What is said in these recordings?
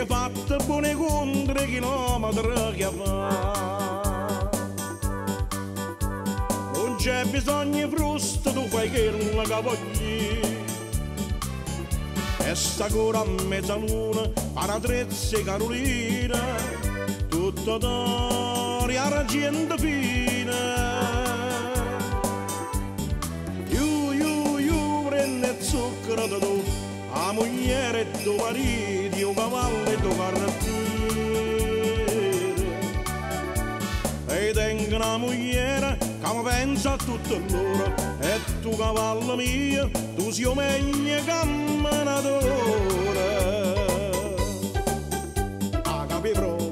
che fatta buone contro chilometri che fa. Non c'è bisogno di frusta, tu fai che la cavogli. E sta ancora a mezzaluna, paratrezze e Carolina, tutto d'oro e argento fine. Prende zucchero da tu, a moglie e tuo marito, un cavallo e tuo carrettiere. E tengo una moglie che mi pensa a tutto loro, e tu cavallo mio, tu sei meglio camminatore. A capirolo.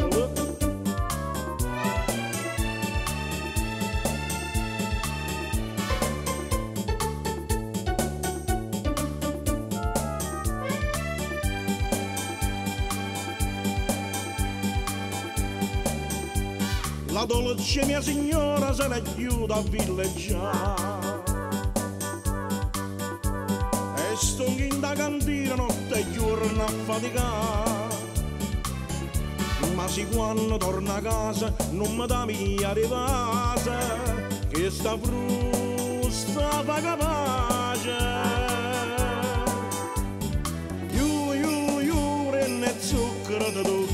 La dolce mia signora se ne chiude a villeggiare e sto in da cantina notte e giorno a faticare. Ma se quando torna a casa non mi dà mia rivasa, che sta frusta fa capace. Prende zucchero da tu,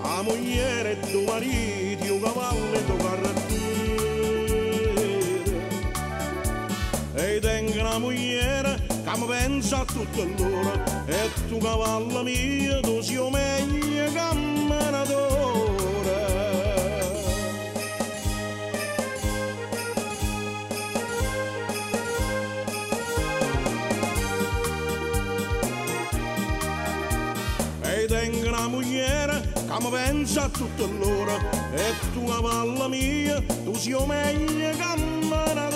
a moglie e tuo marito, un cavallo e tuo carrettiere. E tengo una moglie che mi pensa a tutto loro, e tu cavallo mio, tu sei meglio camminatore. E tengo una moglie che mi pensa a tutto loro, e tu cavallo mio, tu sei meglio camminatore.